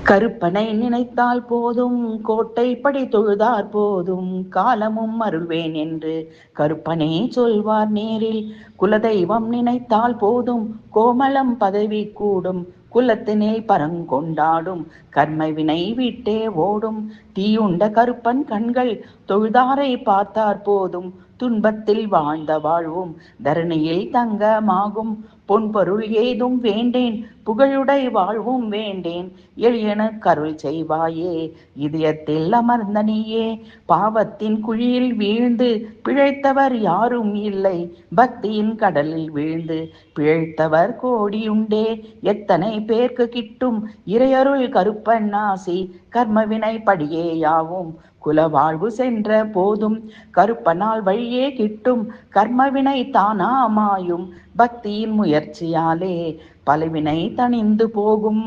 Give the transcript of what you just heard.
கருப்பனை நினைத்தால் போதும், கோட்டை படை தொழுதார் போதும், காலமும் அருள்வேன் என்று கருப்பனே சொல்வார் நேரில். குலதெய்வம் நினைத்தால் போதும், கோமளம் பதவி கூடும், குலத்தினில் பரங்கொண்டாடும் கர்ம வினை விட்டே ஓடும். தீயுண்ட கருப்பன் கண்கள் தொழுதாரை பார்த்தார் போதும், துன்பத்தில் வாழ்ந்த வாழ்வும் தரணியில் தங்கமாகும். பொன்பொருள் ஏதும் வேண்டேன், புகழுடை வாழ்வும் வேண்டேன், எளியன கருள் செய்வாயே இதயத்தில் அமர்ந்த நீயே. பாவத்தின் குழியில் வீழ்ந்து பிழைத்தவர் யாரும் இல்லை, பக்தியின் கடலில் வீழ்ந்து பிழைத்தவர் கோடியுண்டே. எத்தனை பேர்க்கு கிட்டும் இறையருள் கருப்பன் ஆசி, கர்மவினை படியே யாவும் குலவாழ்வு சென்ற போதும். கருப்பனால் வழியே கிட்டும் கர்மவினை தானாமாயும், பக்தியின் முயற்சியாலே பலவினை தணிந்து போகும்.